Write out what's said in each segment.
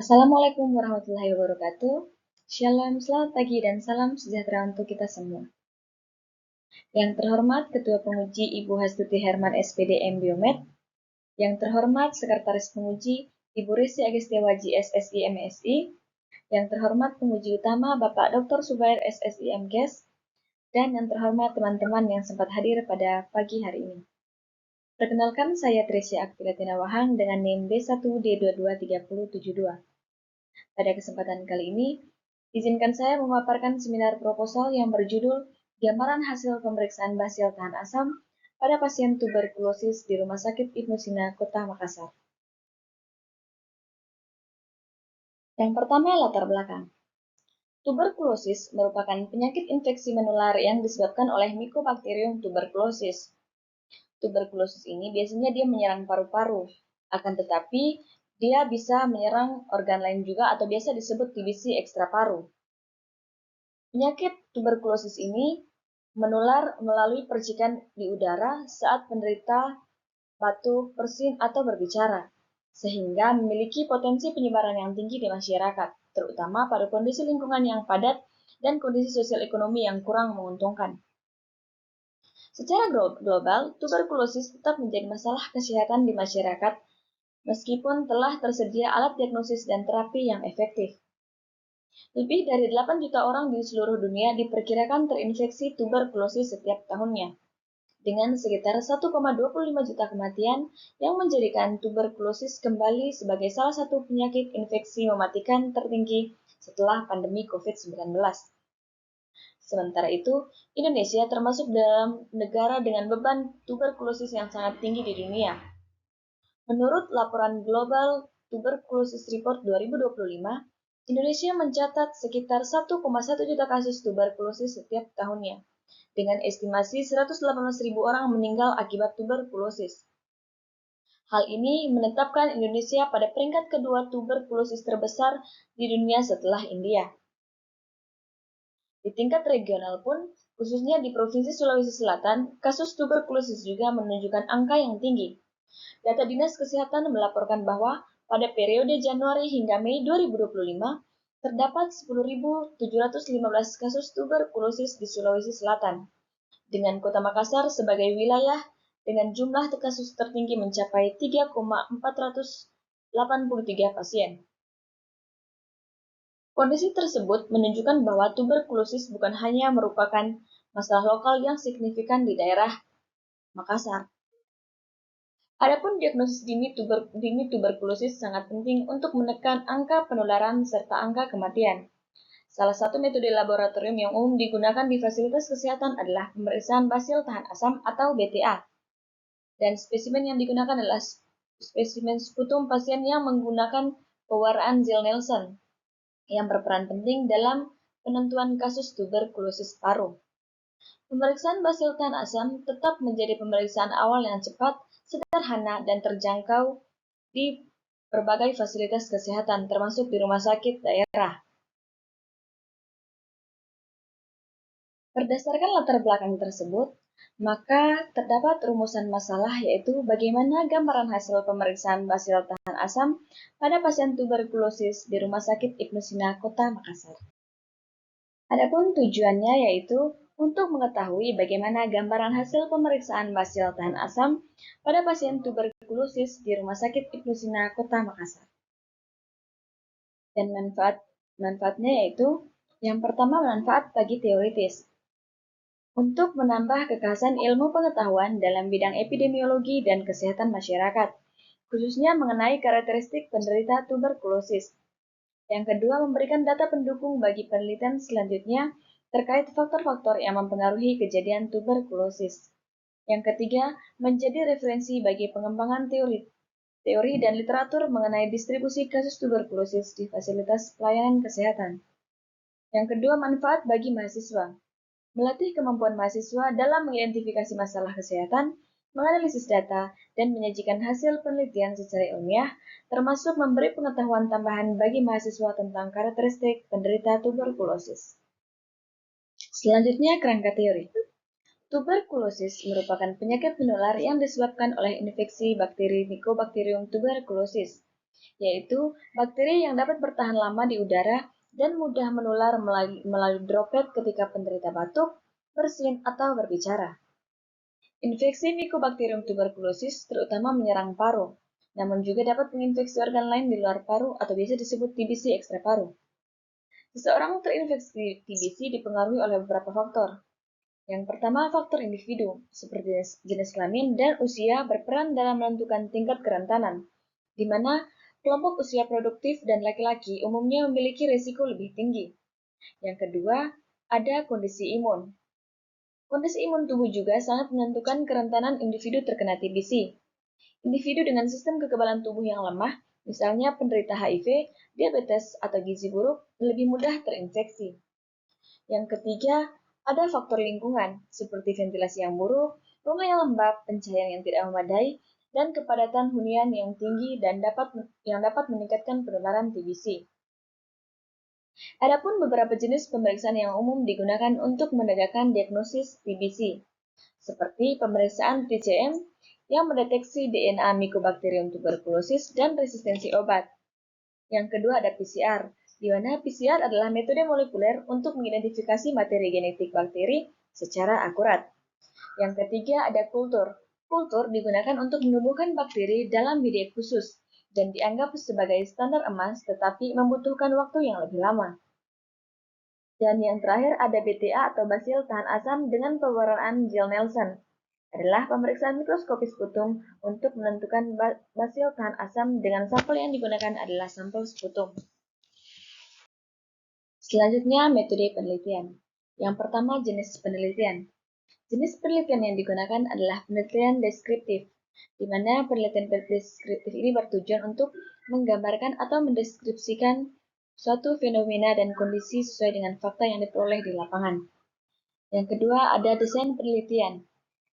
Assalamualaikum warahmatullahi wabarakatuh. Shalom, selamat pagi dan salam sejahtera untuk kita semua. Yang terhormat Ketua Penguji Ibu Hastuti Herman SPD Biomed, yang terhormat Sekretaris Penguji Ibu Resi Agestiawaji SSI MSI, yang terhormat Penguji Utama Bapak Dr. Subair SSI MKes, dan yang terhormat teman-teman yang sempat hadir pada pagi hari ini. Perkenalkan, saya Tresya Akvilatina Wahang dengan NIM B1D223072. Pada kesempatan kali ini, izinkan saya memaparkan seminar proposal yang berjudul Gambaran Hasil Pemeriksaan Basil Tahan Asam pada Pasien Tuberkulosis di Rumah Sakit Ibnu Sina, Kota Makassar. Yang pertama, latar belakang. Tuberkulosis merupakan penyakit infeksi menular yang disebabkan oleh Mycobacterium tuberculosis. Tuberkulosis ini biasanya dia menyerang paru-paru, akan tetapi dia bisa menyerang organ lain juga atau biasa disebut TBC ekstraparu. Penyakit tuberkulosis ini menular melalui percikan di udara saat penderita batuk, bersin, atau berbicara, sehingga memiliki potensi penyebaran yang tinggi di masyarakat, terutama pada kondisi lingkungan yang padat dan kondisi sosial ekonomi yang kurang menguntungkan. Secara global, tuberkulosis tetap menjadi masalah kesehatan di masyarakat, meskipun telah tersedia alat diagnosis dan terapi yang efektif. Lebih dari 8 juta orang di seluruh dunia diperkirakan terinfeksi tuberkulosis setiap tahunnya, dengan sekitar 1,25 juta kematian yang menjadikan tuberkulosis kembali sebagai salah satu penyakit infeksi mematikan tertinggi setelah pandemi COVID-19. Sementara itu, Indonesia termasuk dalam negara dengan beban tuberkulosis yang sangat tinggi di dunia. Menurut laporan Global Tuberculosis Report 2025, Indonesia mencatat sekitar 1,1 juta kasus tuberkulosis setiap tahunnya, dengan estimasi 118.000 orang meninggal akibat tuberkulosis. Hal ini menetapkan Indonesia pada peringkat kedua tuberkulosis terbesar di dunia setelah India. Di tingkat regional pun, khususnya di Provinsi Sulawesi Selatan, kasus tuberkulosis juga menunjukkan angka yang tinggi. Data Dinas Kesehatan melaporkan bahwa pada periode Januari hingga Mei 2025, terdapat 10.715 kasus tuberkulosis di Sulawesi Selatan, dengan Kota Makassar sebagai wilayah dengan jumlah kasus tertinggi mencapai 3,483 pasien. Kondisi tersebut menunjukkan bahwa tuberkulosis bukan hanya merupakan masalah lokal yang signifikan di daerah Makassar. Adapun diagnosis dini tuberkulosis sangat penting untuk menekan angka penularan serta angka kematian. Salah satu metode laboratorium yang umum digunakan di fasilitas kesehatan adalah pemeriksaan basil tahan asam atau BTA. Dan spesimen yang digunakan adalah spesimen sputum pasien yang menggunakan pewarnaan Zell-Neelsen, yang berperan penting dalam penentuan kasus tuberkulosis paru. Pemeriksaan basil tahan asam tetap menjadi pemeriksaan awal yang cepat, sederhana, dan terjangkau di berbagai fasilitas kesehatan, termasuk di rumah sakit daerah. Berdasarkan latar belakang tersebut, maka terdapat rumusan masalah yaitu bagaimana gambaran hasil pemeriksaan basil tahan asam pada pasien tuberkulosis di Rumah Sakit Ibnu Sina, Kota Makassar. Adapun tujuannya yaitu untuk mengetahui bagaimana gambaran hasil pemeriksaan basil tahan asam pada pasien tuberkulosis di Rumah Sakit Ibnu Sina, Kota Makassar. Dan manfaatnya yaitu yang pertama, manfaat bagi teoritis. Untuk menambah kekhasan ilmu pengetahuan dalam bidang epidemiologi dan kesehatan masyarakat, khususnya mengenai karakteristik penderita tuberkulosis. Yang kedua, memberikan data pendukung bagi penelitian selanjutnya terkait faktor-faktor yang mempengaruhi kejadian tuberkulosis. Yang ketiga, menjadi referensi bagi pengembangan teori dan literatur mengenai distribusi kasus tuberkulosis di fasilitas pelayanan kesehatan. Yang kedua, manfaat bagi mahasiswa. Melatih kemampuan mahasiswa dalam mengidentifikasi masalah kesehatan, menganalisis data, dan menyajikan hasil penelitian secara ilmiah, termasuk memberi pengetahuan tambahan bagi mahasiswa tentang karakteristik penderita tuberkulosis. Selanjutnya, kerangka teori. Tuberkulosis merupakan penyakit menular yang disebabkan oleh infeksi bakteri Mycobacterium tuberculosis. yaitu bakteri yang dapat bertahan lama di udara dan mudah menular melalui droplet ketika penderita batuk, bersin, atau berbicara. Infeksi Mycobacterium tuberculosis terutama menyerang paru, namun juga dapat menginfeksi organ lain di luar paru atau biasa disebut TBC ekstraparu. Seseorang terinfeksi TBC dipengaruhi oleh beberapa faktor. Yang pertama, faktor individu, seperti jenis kelamin dan usia berperan dalam menentukan tingkat kerentanan, di mana kelompok usia produktif dan laki-laki umumnya memiliki risiko lebih tinggi. Yang kedua, ada kondisi imun. Kondisi imun tubuh juga sangat menentukan kerentanan individu terkena TBC. Individu dengan sistem kekebalan tubuh yang lemah, misalnya penderita HIV, diabetes, atau gizi buruk, lebih mudah terinfeksi. Yang ketiga, ada faktor lingkungan, seperti ventilasi yang buruk, rumah yang lembab, pencahayaan yang tidak memadai, dan kepadatan hunian yang tinggi dan dapat meningkatkan penularan TBC. Adapun beberapa jenis pemeriksaan yang umum digunakan untuk menegakkan diagnosis TBC, seperti pemeriksaan TCM yang mendeteksi DNA Mycobacterium tuberculosis dan resistensi obat. Yang kedua ada PCR, di mana PCR adalah metode molekuler untuk mengidentifikasi materi genetik bakteri secara akurat. Yang ketiga ada kultur. Kultur digunakan untuk menumbuhkan bakteri dalam media khusus dan dianggap sebagai standar emas tetapi membutuhkan waktu yang lebih lama. Dan yang terakhir ada BTA atau basil tahan asam dengan pewarnaan gel Nelson. Adalah pemeriksaan mikroskopis sputum untuk menentukan basil tahan asam dengan sampel yang digunakan adalah sampel sputum. Selanjutnya, metode penelitian. Yang pertama, jenis penelitian. Jenis penelitian yang digunakan adalah penelitian deskriptif, di mana penelitian deskriptif ini bertujuan untuk menggambarkan atau mendeskripsikan suatu fenomena dan kondisi sesuai dengan fakta yang diperoleh di lapangan. Yang kedua, ada desain penelitian.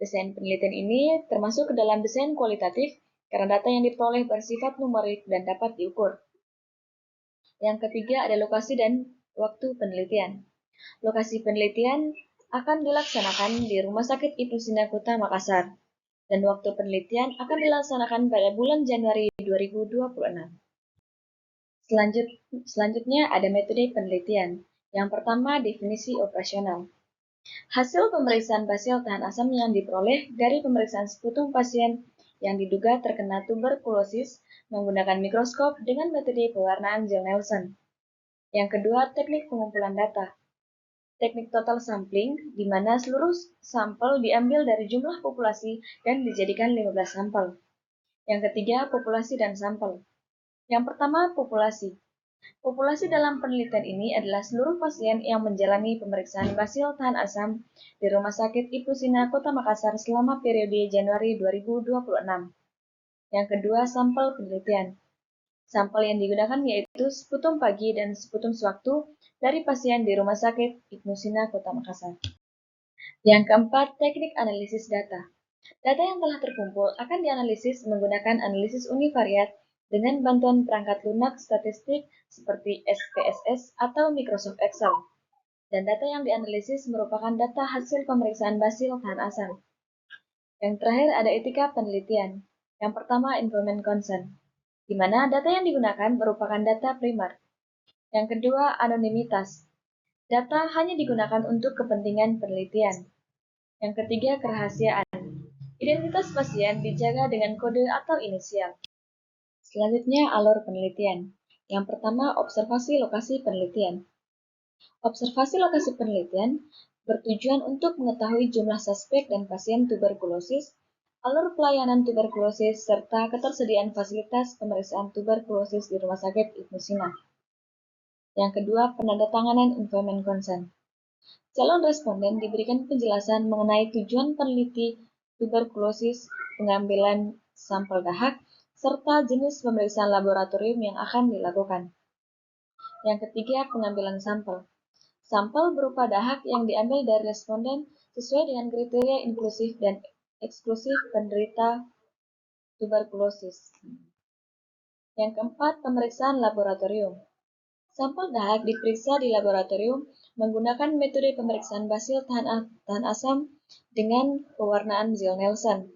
Desain penelitian ini termasuk ke dalam desain kualitatif karena data yang diperoleh bersifat numerik dan dapat diukur. Yang ketiga, ada lokasi dan waktu penelitian. Lokasi penelitian akan dilaksanakan di Rumah Sakit Ibnu Sina Kota Makassar, dan waktu penelitian akan dilaksanakan pada bulan Januari 2026. Selanjutnya ada metode penelitian. Yang pertama, definisi operasional. Hasil pemeriksaan basil tahan asam yang diperoleh dari pemeriksaan sputum pasien yang diduga terkena tuberkulosis menggunakan mikroskop dengan metode pewarnaan gel Nelson. Yang kedua, teknik pengumpulan data. Teknik total sampling, di mana seluruh sampel diambil dari jumlah populasi dan dijadikan 15 sampel. Yang ketiga, populasi dan sampel. Yang pertama, populasi. Populasi dalam penelitian ini adalah seluruh pasien yang menjalani pemeriksaan basil tahan asam di Rumah Sakit Ibnu Sina Kota Makassar selama periode Januari 2026. Yang kedua, sampel penelitian. Sampel yang digunakan yaitu sputum pagi dan sputum sewaktu dari pasien di Rumah Sakit Ibnu Sina Kota Makassar. Yang keempat, teknik analisis data. Data yang telah terkumpul akan dianalisis menggunakan analisis univariat dengan bantuan perangkat lunak statistik seperti SPSS atau Microsoft Excel. Dan data yang dianalisis merupakan data hasil pemeriksaan basil tahan asam. Yang terakhir ada etika penelitian. Yang pertama, informant consent, di mana data yang digunakan merupakan data primer. Yang kedua, anonimitas. Data hanya digunakan untuk kepentingan penelitian. Yang ketiga, kerahasiaan. Identitas pasien dijaga dengan kode atau inisial. Selanjutnya, alur penelitian. Yang pertama, observasi lokasi penelitian. Observasi lokasi penelitian bertujuan untuk mengetahui jumlah suspek dan pasien tuberkulosis, alur pelayanan tuberkulosis, serta ketersediaan fasilitas pemeriksaan tuberkulosis di Rumah Sakit Ibnu Sina. Yang kedua, penandatanganan informant consent. Calon responden diberikan penjelasan mengenai tujuan peneliti tuberkulosis, pengambilan sampel dahak, serta jenis pemeriksaan laboratorium yang akan dilakukan. Yang ketiga, pengambilan sampel. Sampel berupa dahak yang diambil dari responden sesuai dengan kriteria inklusif dan eksklusif penderita tuberkulosis. Yang keempat, pemeriksaan laboratorium. Sampel dahak diperiksa di laboratorium menggunakan metode pemeriksaan basil tahan asam dengan pewarnaan gel Nelson.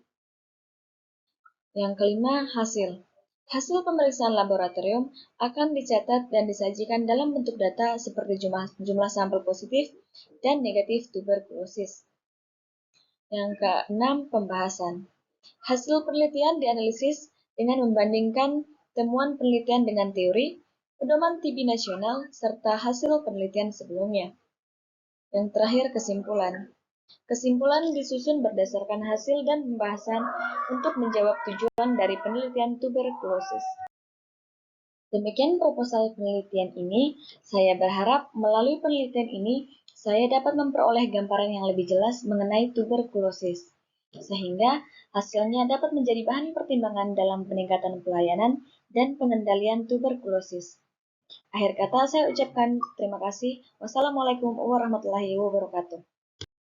Yang kelima, hasil. Hasil pemeriksaan laboratorium akan dicatat dan disajikan dalam bentuk data seperti jumlah sampel positif dan negatif tuberkulosis. Yang keenam, pembahasan. Hasil penelitian dianalisis dengan membandingkan temuan penelitian dengan teori, pedoman TB nasional, serta hasil penelitian sebelumnya. Yang terakhir, kesimpulan. Kesimpulan disusun berdasarkan hasil dan pembahasan untuk menjawab tujuan dari penelitian tuberkulosis. Demikian proposal penelitian ini. Saya berharap melalui penelitian ini saya dapat memperoleh gambaran yang lebih jelas mengenai tuberkulosis, sehingga hasilnya dapat menjadi bahan pertimbangan dalam peningkatan pelayanan dan pengendalian tuberkulosis. Akhir kata saya ucapkan terima kasih. Wassalamualaikum warahmatullahi wabarakatuh.